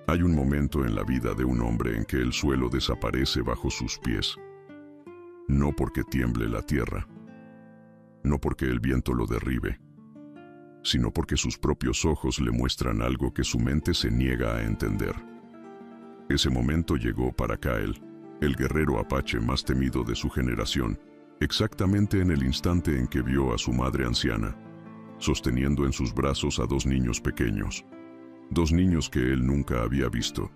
Hay un momento en la vida de un hombre en que el suelo desaparece bajo sus pies. No porque tiemble la tierra, no porque el viento lo derribe, sino porque sus propios ojos le muestran algo que su mente se niega a entender. Ese momento llegó para Kyle, el guerrero apache más temido de su generación, exactamente en el instante en que vio a su madre anciana, sosteniendo en sus brazos a dos niños pequeños. Dos niños que él nunca había visto.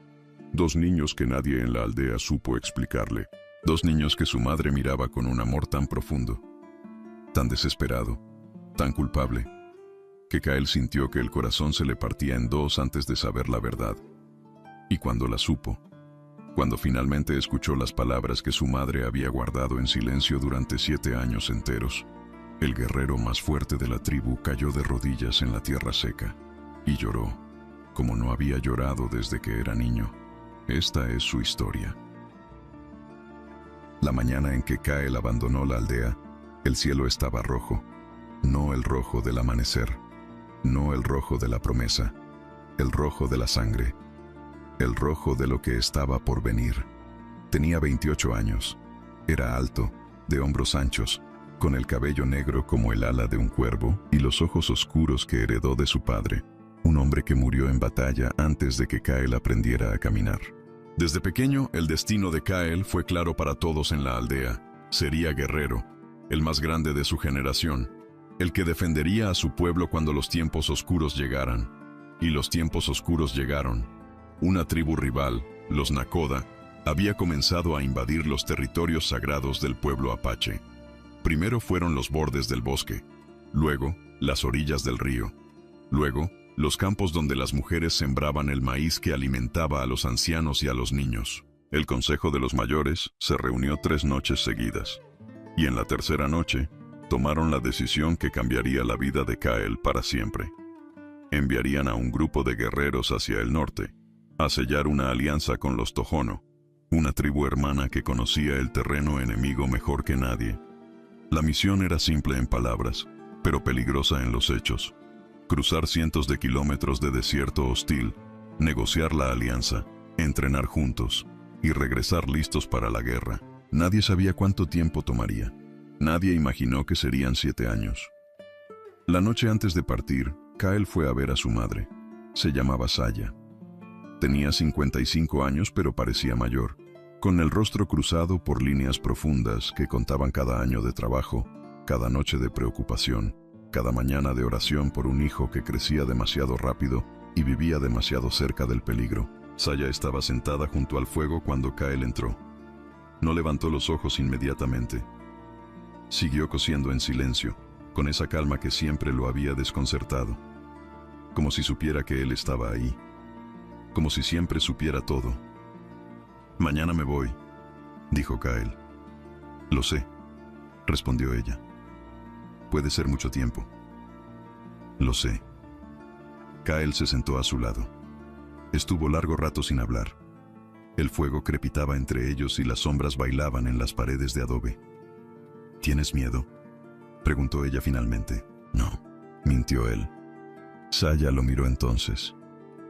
Dos niños que nadie en la aldea supo explicarle. Dos niños que su madre miraba con un amor tan profundo, tan desesperado, tan culpable, que Kyle sintió que el corazón se le partía en dos antes de saber la verdad. Y cuando la supo, cuando finalmente escuchó las palabras que su madre había guardado en silencio durante 7 años enteros, el guerrero más fuerte de la tribu cayó de rodillas en la tierra seca y lloró, como no había llorado desde que era niño. Esta es su historia. La mañana en que Kyle abandonó la aldea, el cielo estaba rojo, no el rojo del amanecer, no el rojo de la promesa, el rojo de la sangre, el rojo de lo que estaba por venir. Tenía 28 años, era alto, de hombros anchos, con el cabello negro como el ala de un cuervo y los ojos oscuros que heredó de su padre, un hombre que murió en batalla antes de que Kyle aprendiera a caminar. Desde pequeño, el destino de Kyle fue claro para todos en la aldea. Sería guerrero, el más grande de su generación, el que defendería a su pueblo cuando los tiempos oscuros llegaran. Y los tiempos oscuros llegaron. Una tribu rival, los Nakoda, había comenzado a invadir los territorios sagrados del pueblo apache. Primero fueron los bordes del bosque, luego las orillas del río, luego los campos donde las mujeres sembraban el maíz que alimentaba a los ancianos y a los niños. El consejo de los mayores se reunió 3 noches seguidas, y en la tercera noche tomaron la decisión que cambiaría la vida de Kyle para siempre. Enviarían a un grupo de guerreros hacia el norte, a sellar una alianza con los Tohono, una tribu hermana que conocía el terreno enemigo mejor que nadie. La misión era simple en palabras, pero peligrosa en los hechos. Cruzar cientos de kilómetros de desierto hostil, negociar la alianza, entrenar juntos y regresar listos para la guerra. Nadie sabía cuánto tiempo tomaría. Nadie imaginó que serían 7 años. La noche antes de partir, Kyle fue a ver a su madre. Se llamaba Saya. Tenía 55 años, pero parecía mayor, con el rostro cruzado por líneas profundas que contaban cada año de trabajo, cada noche de preocupación, cada mañana de oración por un hijo que crecía demasiado rápido y vivía demasiado cerca del peligro. Saya estaba sentada junto al fuego cuando Kyle entró. No levantó los ojos inmediatamente. Siguió cosiendo en silencio, con esa calma que siempre lo había desconcertado, como si supiera que él estaba ahí, como si siempre supiera todo. «Mañana me voy», dijo Kyle. «Lo sé», respondió ella. «Puede ser mucho tiempo». «Lo sé». Kyle se sentó a su lado. Estuvo largo rato sin hablar. El fuego crepitaba entre ellos y las sombras bailaban en las paredes de adobe. «¿Tienes miedo?», preguntó ella finalmente. «No», mintió él. Saya lo miró entonces,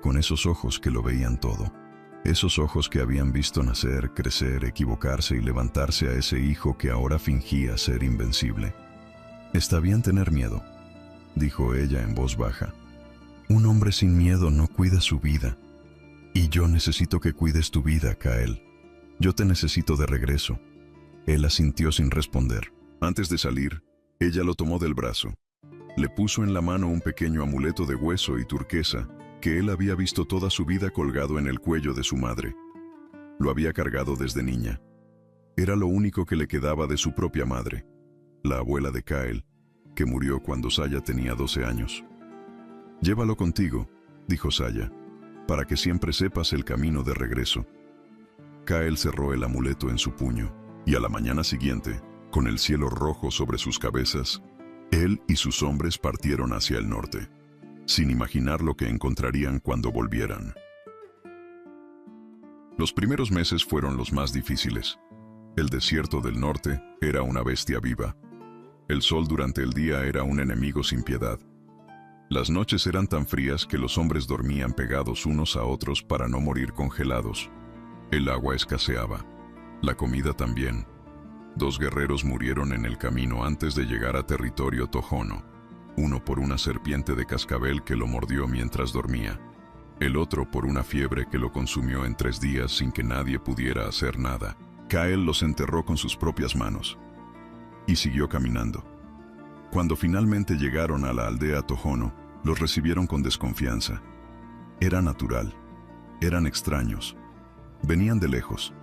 con esos ojos que lo veían todo. Esos ojos que habían visto nacer, crecer, equivocarse y levantarse a ese hijo que ahora fingía ser invencible. «Está bien tener miedo», dijo ella en voz baja. «Un hombre sin miedo no cuida su vida. Y yo necesito que cuides tu vida, Kyle. Yo te necesito de regreso». Él asintió sin responder. Antes de salir, ella lo tomó del brazo. Le puso en la mano un pequeño amuleto de hueso y turquesa que él había visto toda su vida colgado en el cuello de su madre. Lo había cargado desde niña. Era lo único que le quedaba de su propia madre, la abuela de Kyle, que murió cuando Saya tenía 12 años. «Llévalo contigo», dijo Saya, «para que siempre sepas el camino de regreso». Kyle cerró el amuleto en su puño, y a la mañana siguiente, con el cielo rojo sobre sus cabezas, él y sus hombres partieron hacia el norte, sin imaginar lo que encontrarían cuando volvieran. Los primeros meses fueron los más difíciles. El desierto del norte era una bestia viva. El sol durante el día era un enemigo sin piedad. Las noches eran tan frías que los hombres dormían pegados unos a otros para no morir congelados. El agua escaseaba. La comida también. 2 guerreros murieron en el camino antes de llegar a territorio tohono. Uno por una serpiente de cascabel que lo mordió mientras dormía. El otro por una fiebre que lo consumió en 3 días sin que nadie pudiera hacer nada. Kael los enterró con sus propias manos. Y siguió caminando. Cuando finalmente llegaron a la aldea tohono, los recibieron con desconfianza. Era natural. Eran extraños. Venían de lejos.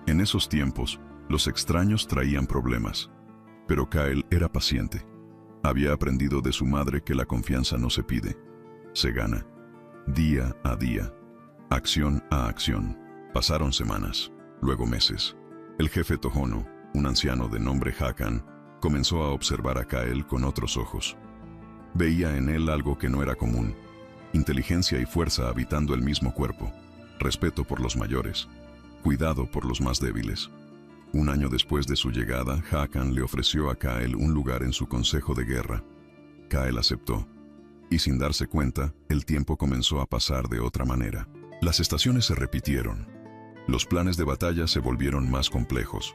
En esos tiempos, los extraños traían problemas. Pero Kael era paciente. Había aprendido de su madre que la confianza no se pide, se gana. Día a día. Acción a acción. Pasaron semanas, luego meses. El jefe tohono, un anciano de nombre Hakan, comenzó a observar a Kael con otros ojos. Veía en él algo que no era común. Inteligencia y fuerza habitando el mismo cuerpo. Respeto por los mayores. Cuidado por los más débiles. Un año después de su llegada, Hakan le ofreció a Kael un lugar en su consejo de guerra. Kael aceptó. Y sin darse cuenta, el tiempo comenzó a pasar de otra manera. Las estaciones se repitieron. Los planes de batalla se volvieron más complejos.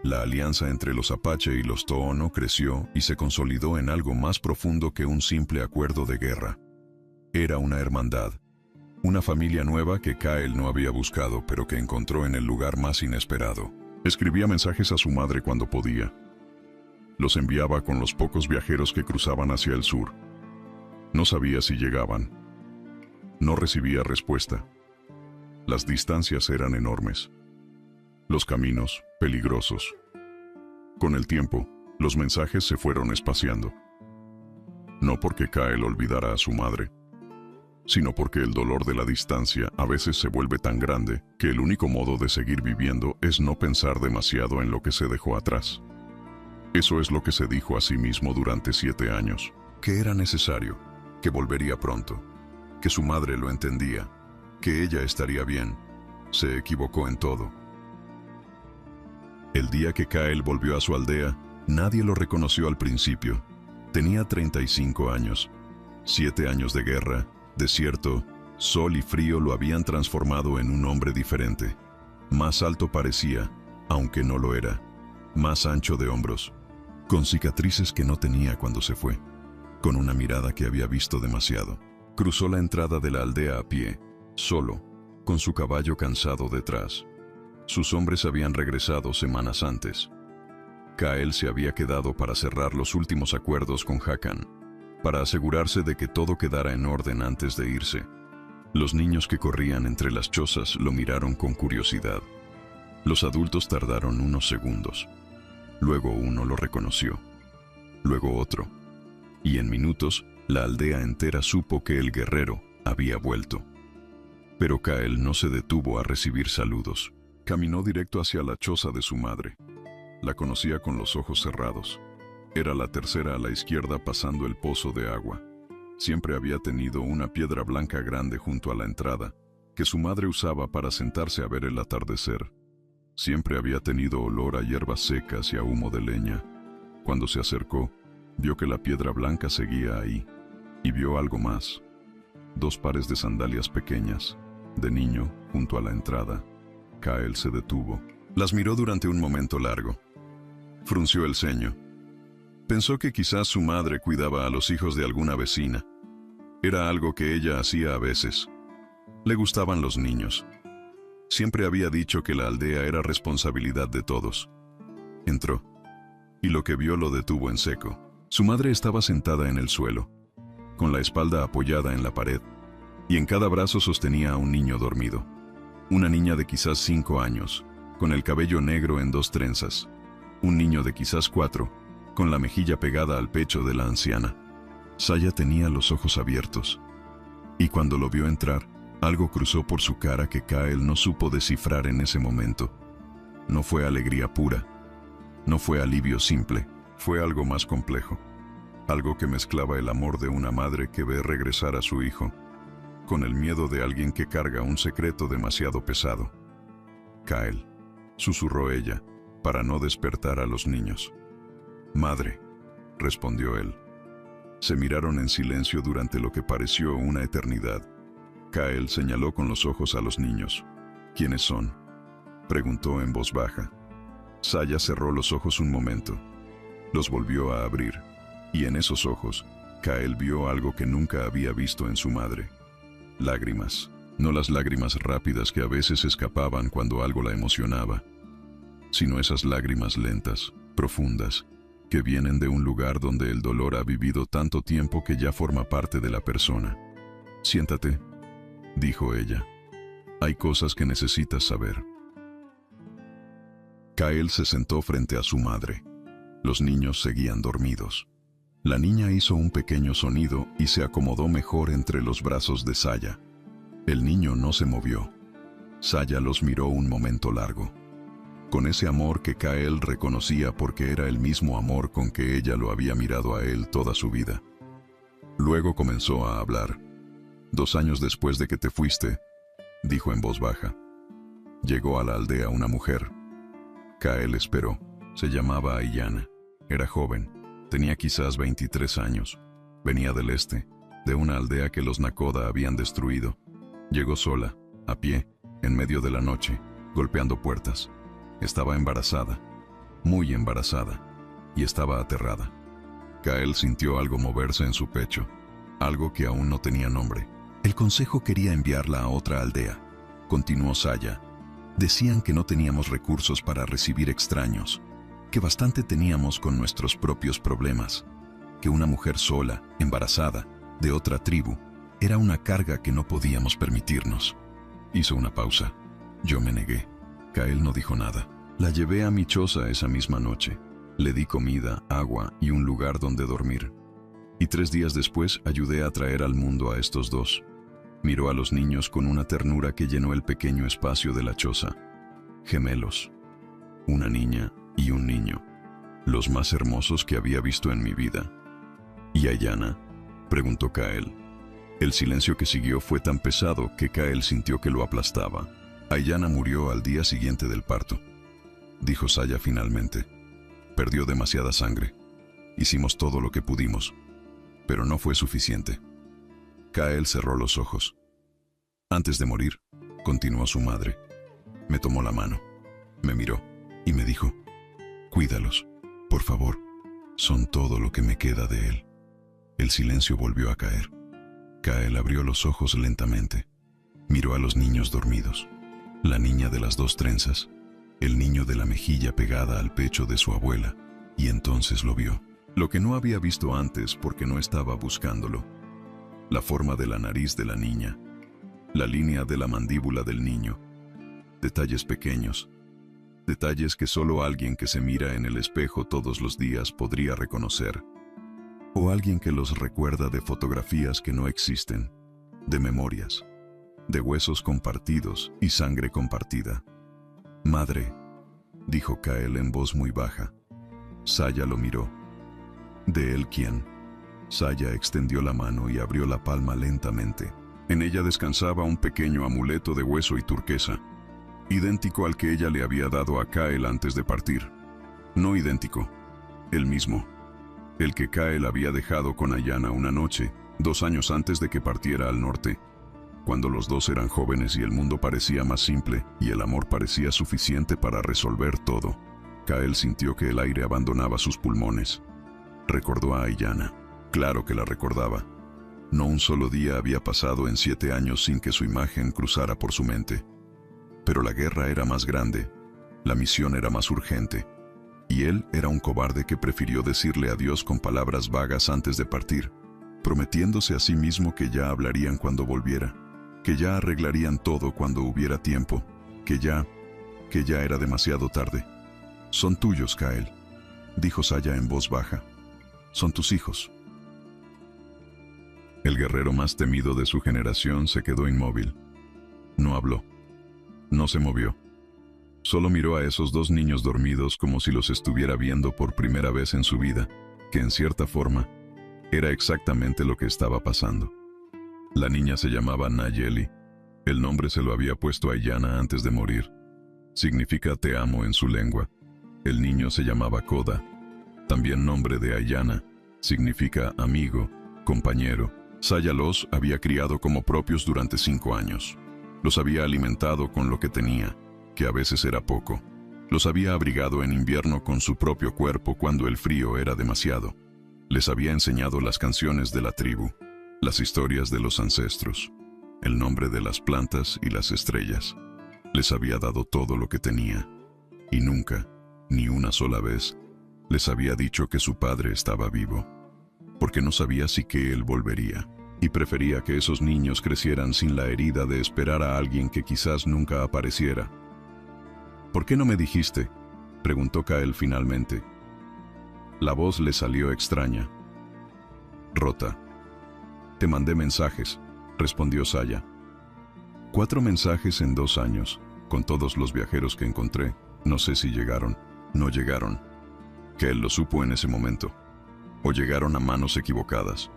La alianza entre los Apache y los Tohono creció y se consolidó en algo más profundo que un simple acuerdo de guerra. Era una hermandad. Una familia nueva que Kael no había buscado, pero que encontró en el lugar más inesperado. Escribía mensajes a su madre cuando podía. Los enviaba con los pocos viajeros que cruzaban hacia el sur. No sabía si llegaban. No recibía respuesta. Las distancias eran enormes. Los caminos, peligrosos. Con el tiempo, los mensajes se fueron espaciando. No porque Kael olvidara a su madre, sino porque el dolor de la distancia a veces se vuelve tan grande que el único modo de seguir viviendo es no pensar demasiado en lo que se dejó atrás. Eso es lo que se dijo a sí mismo durante 7 años, que era necesario, que volvería pronto, que su madre lo entendía, que ella estaría bien. Se equivocó en todo. El día que Kael volvió a su aldea, nadie lo reconoció al principio. Tenía 35 años. 7 años de guerra, desierto, sol y frío lo habían transformado en un hombre diferente. Más alto parecía, aunque no lo era. Más ancho de hombros, con cicatrices que no tenía cuando se fue, con una mirada que había visto demasiado. Cruzó la entrada de la aldea a pie, solo, con su caballo cansado detrás. Sus hombres habían regresado semanas antes. Kael se había quedado para cerrar los últimos acuerdos con Hakan, para asegurarse de que todo quedara en orden antes de irse. Los niños que corrían entre las chozas lo miraron con curiosidad. Los adultos tardaron unos segundos. Luego uno lo reconoció. Luego otro. Y en minutos, la aldea entera supo que el guerrero había vuelto. Pero Kael no se detuvo a recibir saludos. Caminó directo hacia la choza de su madre. La conocía con los ojos cerrados. Era la tercera a la izquierda pasando el pozo de agua. Siempre había tenido una piedra blanca grande junto a la entrada, que su madre usaba para sentarse a ver el atardecer. Siempre había tenido olor a hierbas secas y a humo de leña. Cuando se acercó, vio que la piedra blanca seguía ahí, y vio algo más. 2 pares de sandalias pequeñas, de niño, junto a la entrada. Kael se detuvo. Las miró durante un momento largo. Frunció el ceño. Pensó que quizás su madre cuidaba a los hijos de alguna vecina. Era algo que ella hacía a veces. Le gustaban los niños. Siempre había dicho que la aldea era responsabilidad de todos. Entró, y lo que vio lo detuvo en seco. Su madre estaba sentada en el suelo, con la espalda apoyada en la pared, y en cada brazo sostenía a un niño dormido. Una niña de quizás 5 años, con el cabello negro en 2 trenzas. Un niño de quizás 4, con la mejilla pegada al pecho de la anciana. Saya tenía los ojos abiertos. Y cuando lo vio entrar, algo cruzó por su cara que Kael no supo descifrar en ese momento. No fue alegría pura. No fue alivio simple. Fue algo más complejo. Algo que mezclaba el amor de una madre que ve regresar a su hijo, con el miedo de alguien que carga un secreto demasiado pesado. Kael, susurró ella, para no despertar a los niños. Madre, respondió él. Se miraron en silencio durante lo que pareció una eternidad. Kael señaló con los ojos a los niños. ¿Quiénes son?, preguntó en voz baja. Saya cerró los ojos un momento. Los volvió a abrir, y en esos ojos, Kael vio algo que nunca había visto en su madre. Lágrimas. No las lágrimas rápidas que a veces escapaban cuando algo la emocionaba, sino esas lágrimas lentas, profundas, que vienen de un lugar donde el dolor ha vivido tanto tiempo que ya forma parte de la persona. Siéntate, dijo ella. Hay cosas que necesitas saber. Kael se sentó frente a su madre. Los niños seguían dormidos. La niña hizo un pequeño sonido y se acomodó mejor entre los brazos de Saya. El niño no se movió. Saya los miró un momento largo, con ese amor que Kael reconocía porque era el mismo amor con que ella lo había mirado a él toda su vida. Luego comenzó a hablar. 2 años después de que te fuiste, dijo en voz baja, llegó a la aldea una mujer. Kael esperó. Se llamaba Aiyana. Era joven. Tenía quizás 23 años. Venía del este, de una aldea que los Nakoda habían destruido. Llegó sola, a pie, en medio de la noche, golpeando puertas. Estaba embarazada, muy embarazada, y estaba aterrada. Kael sintió algo moverse en su pecho, algo que aún no tenía nombre. El consejo quería enviarla a otra aldea, continuó Saya. Decían que no teníamos recursos para recibir extraños, que bastante teníamos con nuestros propios problemas, que una mujer sola, embarazada, de otra tribu, era una carga que no podíamos permitirnos. Hizo una pausa. Yo me negué. Kael no dijo nada. La llevé a mi choza esa misma noche. Le di comida, agua y un lugar donde dormir. Y 3 días después ayudé a traer al mundo a estos 2. Miró a los niños con una ternura que llenó el pequeño espacio de la choza. Gemelos. Una niña y un niño. Los más hermosos que había visto en mi vida. ¿Y Aiyana?, preguntó Kael. El silencio que siguió fue tan pesado que Kael sintió que lo aplastaba. Aiyana murió al día siguiente del parto, dijo Saya finalmente. Perdió demasiada sangre. Hicimos todo lo que pudimos, pero no fue suficiente. Kael cerró los ojos. Antes de morir, continuó su madre, me tomó la mano, me miró y me dijo, cuídalos, por favor, son todo lo que me queda de él. El silencio volvió a caer. Kael abrió los ojos lentamente. Miró a los niños dormidos. La niña de las 2 trenzas, el niño de la mejilla pegada al pecho de su abuela, y entonces lo vio. Lo que no había visto antes porque no estaba buscándolo. La forma de la nariz de la niña, la línea de la mandíbula del niño. Detalles pequeños, detalles que solo alguien que se mira en el espejo todos los días podría reconocer. O alguien que los recuerda de fotografías que no existen, de memorias, de huesos compartidos y sangre compartida. Madre, dijo Kael en voz muy baja. Saya lo miró. ¿De él quién? Saya extendió la mano y abrió la palma lentamente. En ella descansaba un pequeño amuleto de hueso y turquesa, idéntico al que ella le había dado a Kael antes de partir. No idéntico, el mismo. El que Kael había dejado con Aiyana una noche, 2 años antes de que partiera al norte, cuando los 2 eran jóvenes y el mundo parecía más simple y el amor parecía suficiente para resolver todo. Kael sintió que el aire abandonaba sus pulmones. Recordó a Aiyana. Claro que la recordaba. No un solo día había pasado en 7 años sin que su imagen cruzara por su mente. Pero la guerra era más grande, la misión era más urgente, y él era un cobarde que prefirió decirle adiós con palabras vagas antes de partir, prometiéndose a sí mismo que ya hablarían cuando volviera, que ya arreglarían todo cuando hubiera tiempo, que ya era demasiado tarde. Son tuyos, Kael, dijo Saya en voz baja. Son tus hijos. El guerrero más temido de su generación se quedó inmóvil. No habló. No se movió. Solo miró a esos 2 niños dormidos como si los estuviera viendo por primera vez en su vida, que en cierta forma era exactamente lo que estaba pasando. La niña se llamaba Nayeli. El nombre se lo había puesto a Aiyana antes de morir. Significa te amo en su lengua. El niño se llamaba Koda, también nombre de Aiyana, Significa amigo, compañero. Saya los había criado como propios durante 5 años. Los había alimentado con lo que tenía, que a veces era poco. Los había abrigado en invierno con su propio cuerpo cuando el frío era demasiado. Les había enseñado las canciones de la tribu, las historias de los ancestros, el nombre de las plantas y las estrellas. Les había dado todo lo que tenía, y nunca, ni una sola vez, les había dicho que su padre estaba vivo, porque no sabía si que él volvería, y prefería que esos niños crecieran sin la herida de esperar a alguien que quizás nunca apareciera. «¿Por qué no me dijiste?», preguntó Kael finalmente. La voz le salió extraña, rota. «Te mandé mensajes», respondió Saya. 4 mensajes en 2 años, con todos los viajeros que encontré. No sé si llegaron, no llegaron. Kael lo supo en ese momento. O llegaron a manos equivocadas,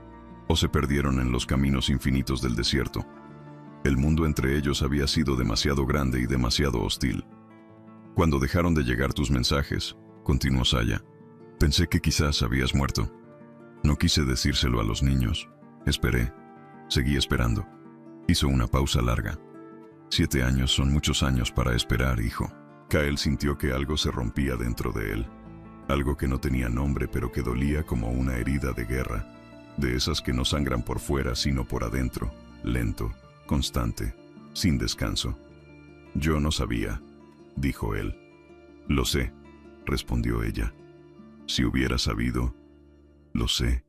o se perdieron en los caminos infinitos del desierto. El mundo entre ellos había sido demasiado grande y demasiado hostil. «Cuando dejaron de llegar tus mensajes», continuó Saya, «pensé que quizás habías muerto. No quise decírselo a los niños. Esperé. Seguí esperando». Hizo una pausa larga. 7 años son muchos años para esperar, hijo. Kael sintió que algo se rompía dentro de él. Algo que no tenía nombre pero que dolía como una herida de guerra. De esas que no sangran por fuera sino por adentro. Lento, constante, sin descanso. «Yo no sabía», dijo él. «Lo sé», respondió ella. «Si hubiera sabido, lo sé,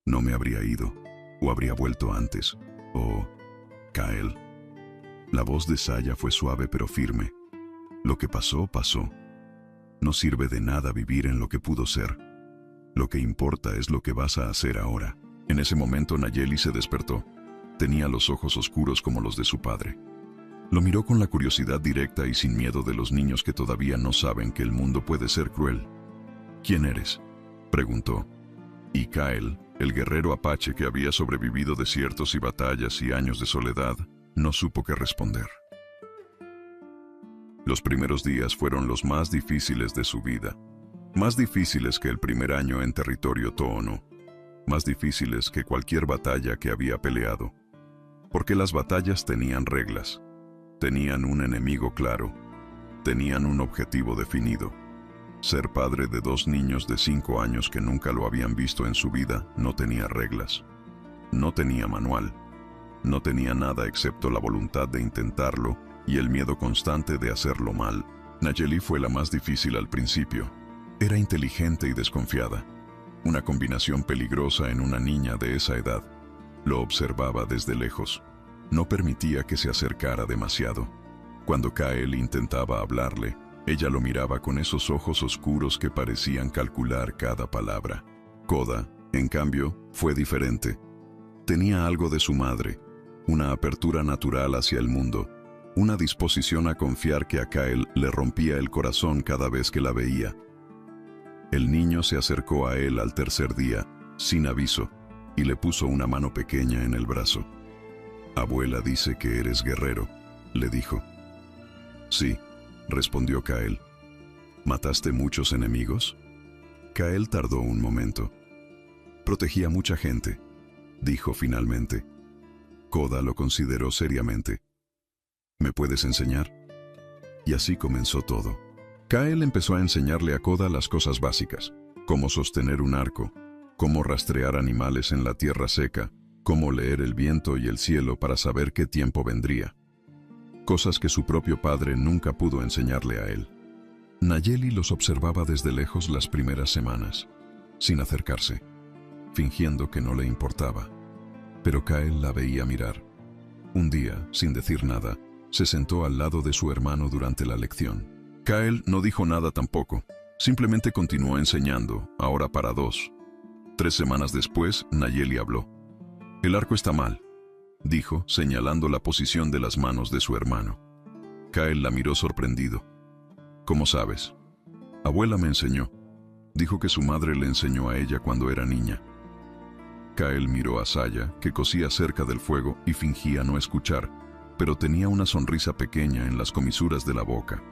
no me habría ido, o habría vuelto antes, o...» «Kael». La voz de Saya fue suave pero firme. «Lo que pasó, pasó. No sirve de nada vivir en lo que pudo ser. Lo que importa es lo que vas a hacer ahora». En ese momento Nayeli se despertó. Tenía los ojos oscuros como los de su padre. Lo miró con la curiosidad directa y sin miedo de los niños que todavía no saben que el mundo puede ser cruel. «¿Quién eres?», preguntó. Y Kael, el guerrero apache que había sobrevivido desiertos y batallas y años de soledad, no supo qué responder. Los primeros días fueron los más difíciles de su vida. Más difíciles que el primer año en territorio Toono. Más difíciles que cualquier batalla que había peleado. Porque las batallas tenían reglas. Tenían un enemigo claro. Tenían un objetivo definido. Ser padre de 2 niños de 5 años que nunca lo habían visto en su vida no tenía reglas. No tenía manual. No tenía nada excepto la voluntad de intentarlo y el miedo constante de hacerlo mal. Nayeli fue la más difícil al principio. Era inteligente y desconfiada. Una combinación peligrosa en una niña de esa edad. Lo observaba desde lejos. No permitía que se acercara demasiado. Cuando Kael intentaba hablarle, ella lo miraba con esos ojos oscuros que parecían calcular cada palabra. Koda, en cambio, fue diferente. Tenía algo de su madre, una apertura natural hacia el mundo, una disposición a confiar que a Kael le rompía el corazón cada vez que la veía. El niño se acercó a él al tercer día, sin aviso, y le puso una mano pequeña en el brazo. «Abuela dice que eres guerrero», le dijo. «Sí», respondió Kael. «¿Mataste muchos enemigos?» Kael tardó un momento. «Protegía mucha gente», dijo finalmente. Koda lo consideró seriamente. «¿Me puedes enseñar?» Y así comenzó todo. Kael empezó a enseñarle a Koda las cosas básicas, cómo sostener un arco, cómo rastrear animales en la tierra seca, cómo leer el viento y el cielo para saber qué tiempo vendría. Cosas que su propio padre nunca pudo enseñarle a él. Nayeli los observaba desde lejos las primeras semanas, sin acercarse, fingiendo que no le importaba. Pero Kael la veía mirar. Un día, sin decir nada, se sentó al lado de su hermano durante la lección. Kael no dijo nada tampoco, simplemente continuó enseñando, ahora para 2. 3 semanas después, Nayeli habló. «El arco está mal», dijo, señalando la posición de las manos de su hermano. Kael la miró sorprendido. «¿Cómo sabes?» «Abuela me enseñó», dijo que su madre le enseñó a ella cuando era niña. Kael miró a Saya, que cosía cerca del fuego y fingía no escuchar, pero tenía una sonrisa pequeña en las comisuras de la boca.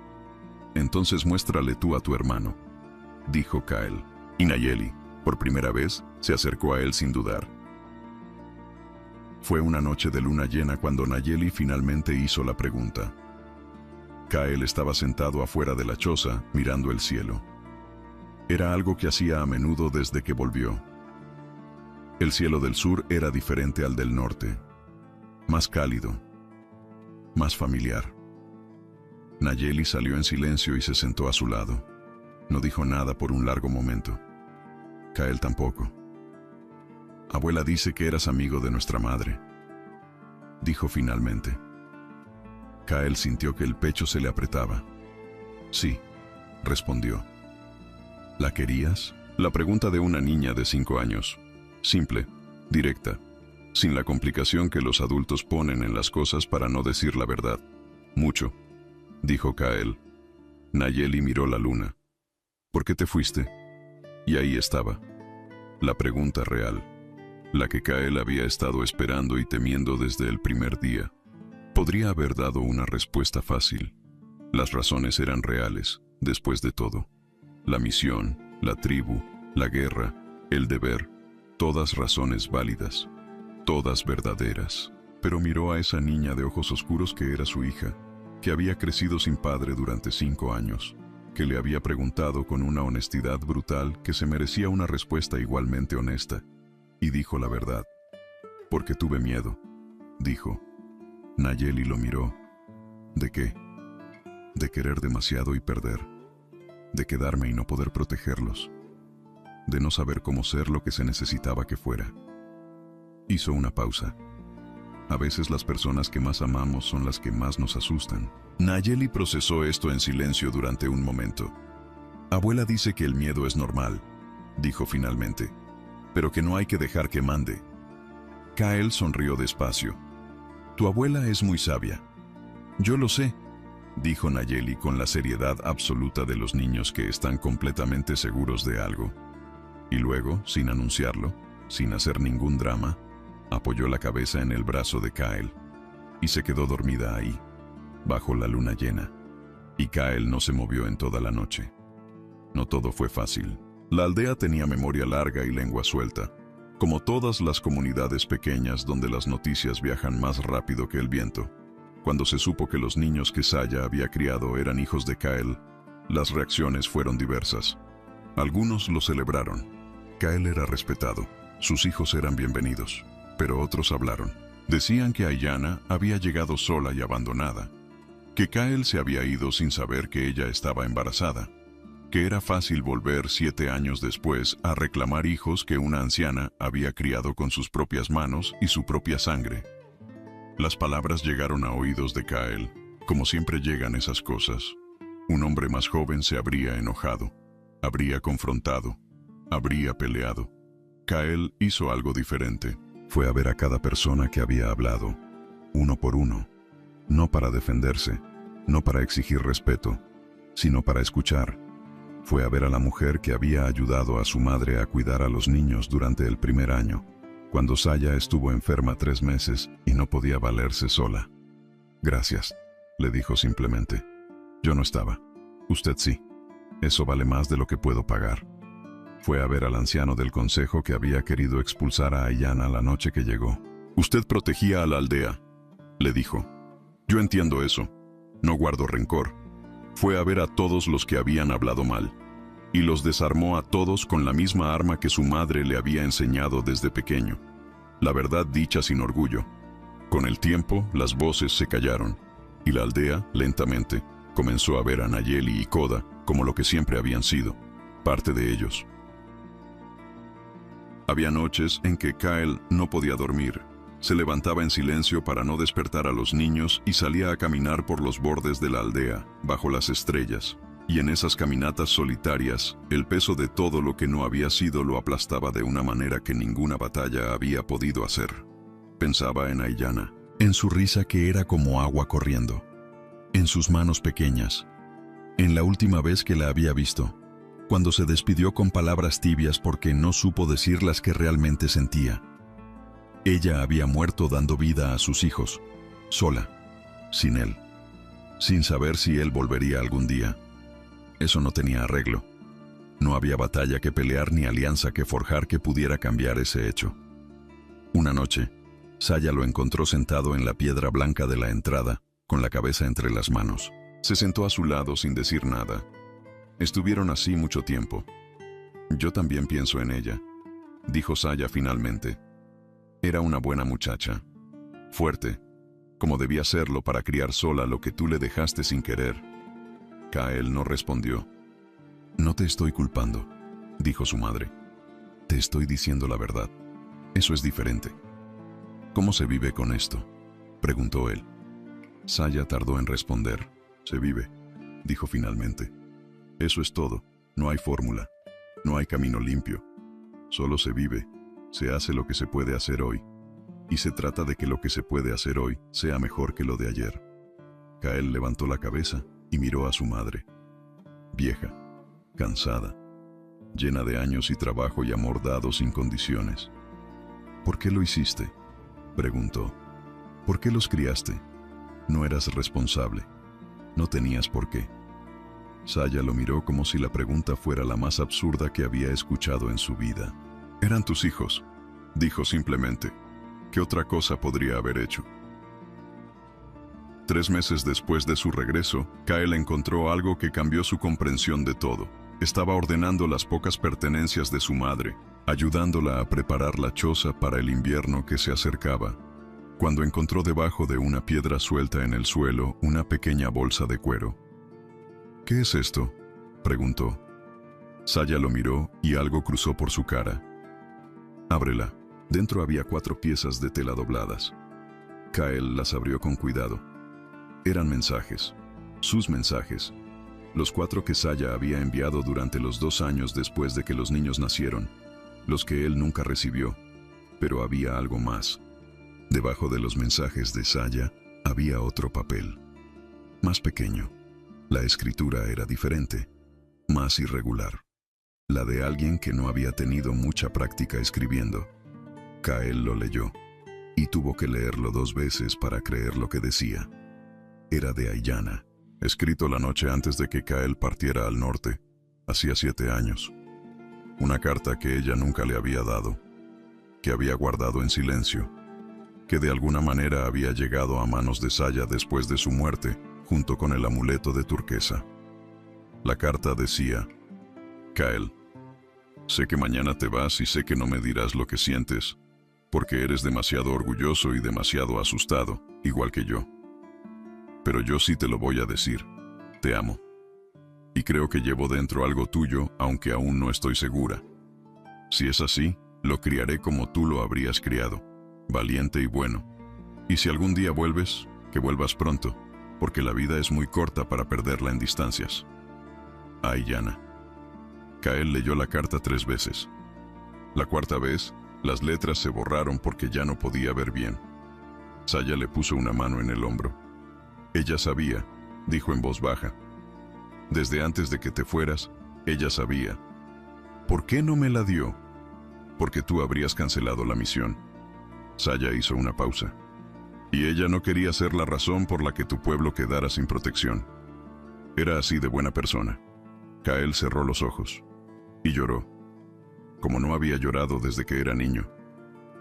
«Entonces muéstrale tú a tu hermano», dijo Kael. Y Nayeli, Por primera vez, se acercó a él sin dudar. Fue una noche de luna llena cuando Nayeli finalmente hizo la pregunta. Kael estaba sentado afuera de la choza, mirando el cielo. Era algo que hacía a menudo desde que volvió. El cielo del sur era diferente al del norte, más cálido, más familiar. Nayeli salió en silencio y se sentó a su lado. No dijo nada por un largo momento. Kael tampoco. Abuela dice que eras amigo de nuestra madre, dijo finalmente. Kael sintió que el pecho se le apretaba. Sí, respondió. ¿La querías? La pregunta de una niña de 5 años. Simple, directa, sin la complicación que los adultos ponen en las cosas para no decir la verdad. Mucho, dijo Kael. Nayeli miró la luna. ¿Por qué te fuiste? Y ahí estaba, la pregunta real, la que Kael había estado esperando y temiendo desde el primer día. Podría haber dado una respuesta fácil. Las razones eran reales, después de todo. La misión, la tribu, la guerra, el deber, todas razones válidas, todas verdaderas. Pero miró a esa niña de ojos oscuros que era su hija, que había crecido sin padre durante 5 años, que le había preguntado con una honestidad brutal que se merecía una respuesta igualmente honesta, y dijo la verdad. Porque tuve miedo, dijo. Nayeli lo miró. ¿De qué? De querer demasiado y perder, de quedarme y no poder protegerlos, de no saber cómo ser lo que se necesitaba que fuera. Hizo una pausa. A veces las personas que más amamos son las que más nos asustan. Nayeli procesó esto en silencio durante un momento. Abuela dice que el miedo es normal, dijo finalmente, pero que no hay que dejar que mande. Kael sonrió despacio. Tu abuela es muy sabia. Yo lo sé, dijo Nayeli con la seriedad absoluta de los niños que están completamente seguros de algo. Y luego, sin anunciarlo, sin hacer ningún drama, apoyó la cabeza en el brazo de Kael y se quedó dormida ahí, bajo la luna llena. Y Kael no se movió en toda la noche. No todo fue fácil. La aldea tenía memoria larga y lengua suelta, como todas las comunidades pequeñas donde las noticias viajan más rápido que el viento. Cuando se supo que los niños que Saya había criado eran hijos de Kael, las reacciones fueron diversas. Algunos lo celebraron. Kael era respetado, sus hijos eran bienvenidos, pero otros hablaron. Decían que Ayanna había llegado sola y abandonada, que Kael se había ido sin saber que ella estaba embarazada, que era fácil volver 7 años después a reclamar hijos que una anciana había criado con sus propias manos y su propia sangre. Las palabras llegaron a oídos de Kael, como siempre llegan esas cosas. Un hombre más joven se habría enojado, habría confrontado, habría peleado. Kael hizo algo diferente. Fue a ver a cada persona que había hablado, uno por uno, no para defenderse, no para exigir respeto, sino para escuchar. Fue a ver a la mujer que había ayudado a su madre a cuidar a los niños durante el primer año, cuando Saya estuvo enferma 3 meses y no podía valerse sola. Gracias, le dijo simplemente. Yo no estaba. Usted sí. Eso vale más de lo que puedo pagar. Fue a ver al anciano del consejo que había querido expulsar a Ayanna la noche que llegó. Usted protegía a la aldea, le dijo. Yo entiendo eso. No guardo rencor. Fue a ver a todos los que habían hablado mal, y los desarmó a todos con la misma arma que su madre le había enseñado desde pequeño. La verdad dicha sin orgullo. Con el tiempo, las voces se callaron, y la aldea, lentamente, comenzó a ver a Nayeli y Koda como lo que siempre habían sido, parte de ellos. Había noches en que Kael no podía dormir. Se levantaba en silencio para no despertar a los niños y salía a caminar por los bordes de la aldea, bajo las estrellas. Y en esas caminatas solitarias, el peso de todo lo que no había sido lo aplastaba de una manera que ninguna batalla había podido hacer. Pensaba en Ayanna, en su risa que era como agua corriendo, en sus manos pequeñas, en la última vez que la había visto, cuando se despidió con palabras tibias porque no supo decir las que realmente sentía. Ella había muerto dando vida a sus hijos, sola, sin él, sin saber si él volvería algún día. Eso no tenía arreglo. No había batalla que pelear ni alianza que forjar que pudiera cambiar ese hecho. Una noche, Saya lo encontró sentado en la piedra blanca de la entrada, con la cabeza entre las manos. Se sentó a su lado sin decir nada. Estuvieron así mucho tiempo. «Yo también pienso en ella», dijo Saya finalmente. «Era una buena muchacha. Fuerte, como debía serlo para criar sola lo que tú le dejaste sin querer». Kael no respondió. «No te estoy culpando», dijo su madre. «Te estoy diciendo la verdad. Eso es diferente». «¿Cómo se vive con esto?», preguntó él. Saya tardó en responder. «Se vive», dijo finalmente. «Eso es todo. No hay fórmula. No hay camino limpio. Solo se vive. Se hace lo que se puede hacer hoy. Y se trata de que lo que se puede hacer hoy sea mejor que lo de ayer». Kael levantó la cabeza y miró a su madre. Vieja, cansada, llena de años y trabajo y amor dado sin condiciones. «¿Por qué lo hiciste?», preguntó. «¿Por qué los criaste? No eras responsable. No tenías por qué». Saya lo miró como si la pregunta fuera la más absurda que había escuchado en su vida. «Eran tus hijos», dijo simplemente. «¿Qué otra cosa podría haber hecho?». 3 meses después de su regreso, Kael encontró algo que cambió su comprensión de todo. Estaba ordenando las pocas pertenencias de su madre, ayudándola a preparar la choza para el invierno que se acercaba, cuando encontró debajo de una piedra suelta en el suelo una pequeña bolsa de cuero. «¿Qué es esto?», preguntó. Saya lo miró y algo cruzó por su cara. «Ábrela». Dentro había 4 piezas de tela dobladas. Kael las abrió con cuidado. Eran mensajes, sus mensajes, los 4 que Saya había enviado durante los 2 años después de que los niños nacieron, los que él nunca recibió. Pero había algo más. Debajo de los mensajes de Saya había otro papel, más pequeño. La escritura era diferente, más irregular, la de alguien que no había tenido mucha práctica escribiendo. Kael lo leyó, y tuvo que leerlo 2 veces para creer lo que decía. Era de Aiyana, escrito la noche antes de que Kael partiera al norte, hacía 7 años. Una carta que ella nunca le había dado, que había guardado en silencio, que de alguna manera había llegado a manos de Saya después de su muerte, junto con el amuleto de turquesa. La carta decía: «Kael, sé que mañana te vas y sé que no me dirás lo que sientes, porque eres demasiado orgulloso y demasiado asustado, igual que yo. Pero yo sí te lo voy a decir. Te amo. Y creo que llevo dentro algo tuyo, aunque aún no estoy segura. Si es así, lo criaré como tú lo habrías criado, valiente y bueno. Y si algún día vuelves, que vuelvas pronto, porque la vida es muy corta para perderla en distancias. Aiyana». Kael leyó la carta 3 veces. La 4ª vez, las letras se borraron porque ya no podía ver bien. Saya le puso una mano en el hombro. «Ella sabía», dijo en voz baja. «Desde antes de que te fueras, ella sabía». «¿Por qué no me la dio?». «Porque tú habrías cancelado la misión». Saya hizo una pausa. «Y ella no quería ser la razón por la que tu pueblo quedara sin protección. Era así de buena persona». Kael cerró los ojos y lloró, como no había llorado desde que era niño,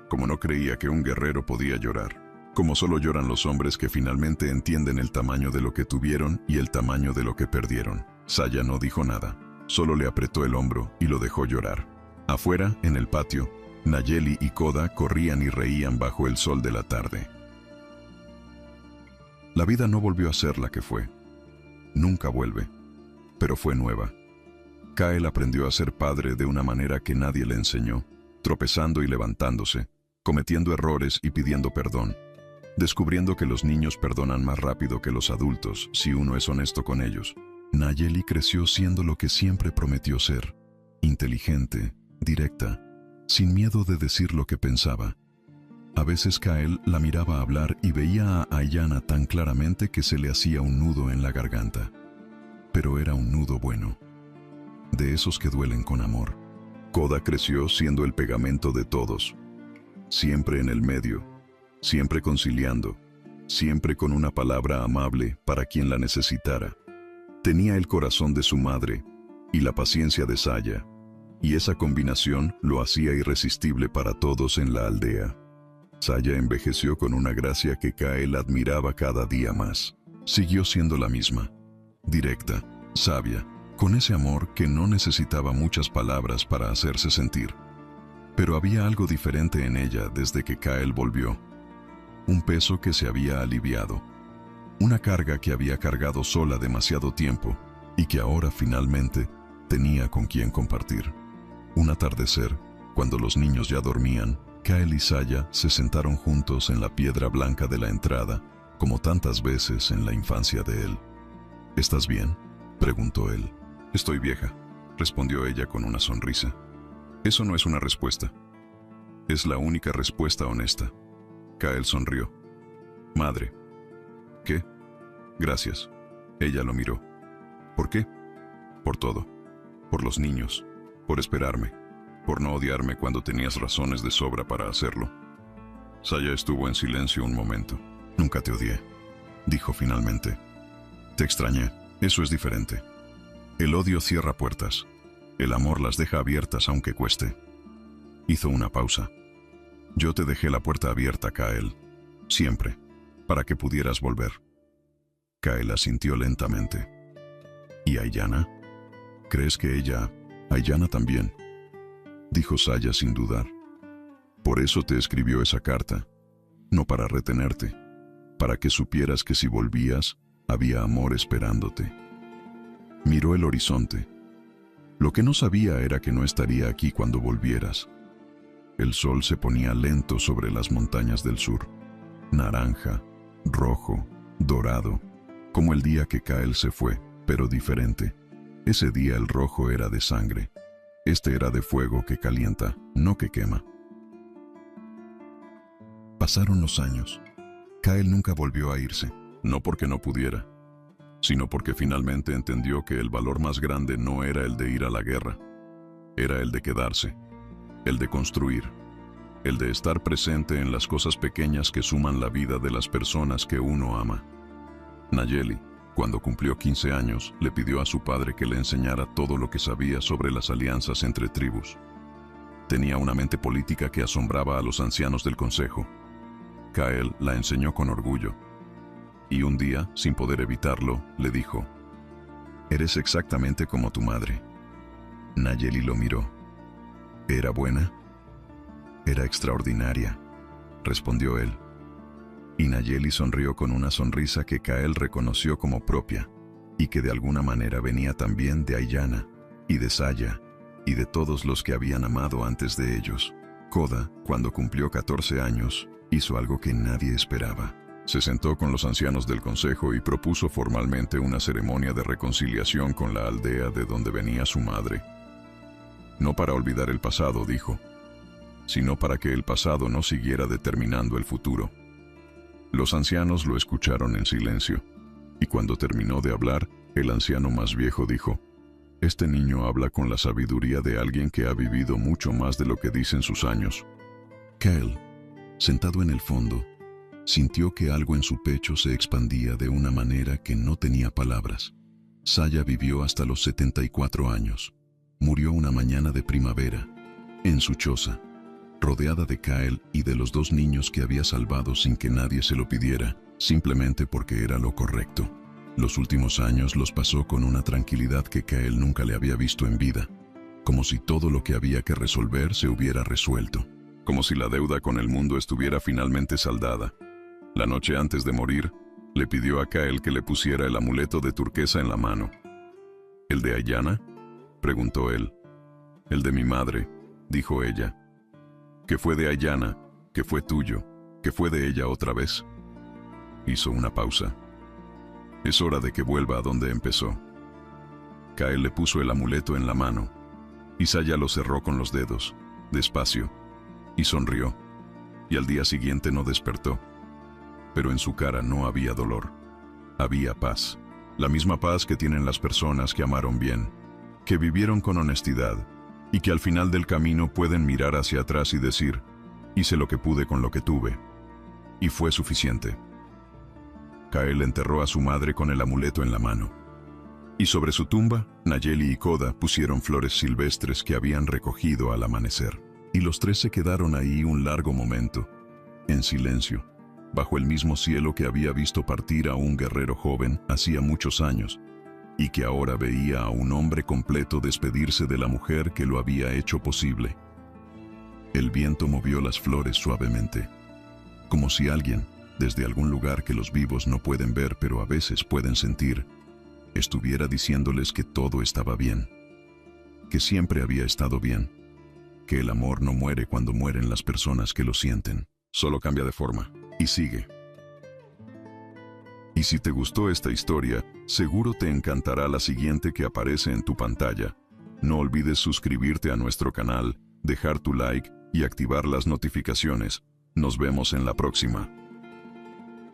como no creía que un guerrero podía llorar. Como solo lloran los hombres que finalmente entienden el tamaño de lo que tuvieron y el tamaño de lo que perdieron. Saya no dijo nada, solo le apretó el hombro y lo dejó llorar. Afuera, en el patio, Nayeli y Koda corrían y reían bajo el sol de la tarde. La vida no volvió a ser la que fue. Nunca vuelve, pero fue nueva. Kael aprendió a ser padre de una manera que nadie le enseñó, tropezando y levantándose, cometiendo errores y pidiendo perdón, descubriendo que los niños perdonan más rápido que los adultos si uno es honesto con ellos. Nayeli creció siendo lo que siempre prometió ser, inteligente, directa, sin miedo de decir lo que pensaba. A veces Kael la miraba hablar y veía a Aiyana tan claramente que se le hacía un nudo en la garganta. Pero era un nudo bueno, de esos que duelen con amor. Koda creció siendo el pegamento de todos, siempre en el medio, siempre conciliando, siempre con una palabra amable para quien la necesitara. Tenía el corazón de su madre, y la paciencia de Saya, y esa combinación lo hacía irresistible para todos en la aldea. Saya envejeció con una gracia que Kael admiraba cada día más. Siguió siendo la misma, directa, sabia, con ese amor que no necesitaba muchas palabras para hacerse sentir. Pero había algo diferente en ella desde que Kael volvió. Un peso que se había aliviado. Una carga que había cargado sola demasiado tiempo y que ahora finalmente tenía con quien compartir. Un atardecer, cuando los niños ya dormían, Kael y Saya se sentaron juntos en la piedra blanca de la entrada, como tantas veces en la infancia de él. ¿Estás bien?, preguntó él. Estoy vieja, respondió ella con una sonrisa. Eso no es una respuesta. Es la única respuesta honesta. Kael sonrió. Madre. ¿Qué? Gracias. Ella lo miró. ¿Por qué? Por todo. Por los niños. Por esperarme. Por no odiarme cuando tenías razones de sobra para hacerlo. Saya estuvo en silencio un momento. Nunca te odié, dijo finalmente. Te extrañé. Eso es diferente. El odio cierra puertas. El amor las deja abiertas aunque cueste. Hizo una pausa. Yo te dejé la puerta abierta, Kael. Siempre. Para que pudieras volver. Kael asintió lentamente. ¿Y Aiyana? ¿Crees que ella... Aiyana también? Dijo Saya sin dudar. Por eso te escribió esa carta. No para retenerte. Para que supieras que si volvías, había amor esperándote. Miró el horizonte. Lo que no sabía era que no estaría aquí cuando volvieras. El sol se ponía lento sobre las montañas del sur. Naranja, rojo, dorado, como el día que Kael se fue, pero diferente. Ese día el rojo era de sangre. Este era de fuego que calienta, no que quema. Pasaron los años. Kael nunca volvió a irse, no porque no pudiera, sino porque finalmente entendió que el valor más grande no era el de ir a la guerra, era el de quedarse, el de construir, el de estar presente en las cosas pequeñas que suman la vida de las personas que uno ama. Nayeli, cuando cumplió 15 años, le pidió a su padre que le enseñara todo lo que sabía sobre las alianzas entre tribus. Tenía una mente política que asombraba a los ancianos del consejo. Kael la enseñó con orgullo. Y un día, sin poder evitarlo, le dijo: «Eres exactamente como tu madre». Nayeli lo miró. «¿Era buena?» «Era extraordinaria», respondió él. Y Nayeli sonrió con una sonrisa que Kael reconoció como propia, y que de alguna manera venía también de Aiyana, y de Saya, y de todos los que habían amado antes de ellos. Koda, cuando cumplió 14 años, hizo algo que nadie esperaba. Se sentó con los ancianos del consejo y propuso formalmente una ceremonia de reconciliación con la aldea de donde venía su madre. No para olvidar el pasado, dijo, sino para que el pasado no siguiera determinando el futuro. Los ancianos lo escucharon en silencio, y cuando terminó de hablar, el anciano más viejo dijo: «Este niño habla con la sabiduría de alguien que ha vivido mucho más de lo que dicen sus años». Kael, sentado en el fondo, sintió que algo en su pecho se expandía de una manera que no tenía palabras. Saya vivió hasta los 74 años. Murió una mañana de primavera, en su choza, rodeada de Kael y de los 2 niños que había salvado sin que nadie se lo pidiera, simplemente porque era lo correcto. Los últimos años los pasó con una tranquilidad que Kael nunca le había visto en vida, como si todo lo que había que resolver se hubiera resuelto, como si la deuda con el mundo estuviera finalmente saldada. La noche antes de morir, le pidió a Kael que le pusiera el amuleto de turquesa en la mano. ¿El de Aiyana?, preguntó él. «El de mi madre», dijo ella. «¿Qué fue de Aiyana? ¿Qué fue tuyo? ¿Qué fue de ella otra vez?» Hizo una pausa. «Es hora de que vuelva a donde empezó». Kael le puso el amuleto en la mano, y Saya lo cerró con los dedos, despacio, y sonrió, y al día siguiente no despertó. Pero en su cara no había dolor. Había paz, la misma paz que tienen las personas que amaron bien, que vivieron con honestidad, y que al final del camino pueden mirar hacia atrás y decir: «Hice lo que pude con lo que tuve, y fue suficiente». Kael enterró a su madre con el amuleto en la mano, Y sobre su tumba, Nayeli y Koda pusieron flores silvestres que habían recogido al amanecer. Y los tres se quedaron ahí un largo momento, en silencio, bajo el mismo cielo que había visto partir a un guerrero joven hacía muchos años, y que ahora veía a un hombre completo despedirse de la mujer que lo había hecho posible. El viento movió las flores suavemente, como si alguien, desde algún lugar que los vivos no pueden ver pero a veces pueden sentir, estuviera diciéndoles que todo estaba bien, que siempre había estado bien, que el amor no muere cuando mueren las personas que lo sienten, solo cambia de forma y sigue. Y si te gustó esta historia, seguro te encantará la siguiente que aparece en tu pantalla. No olvides suscribirte a nuestro canal, dejar tu like y activar las notificaciones. Nos vemos en la próxima.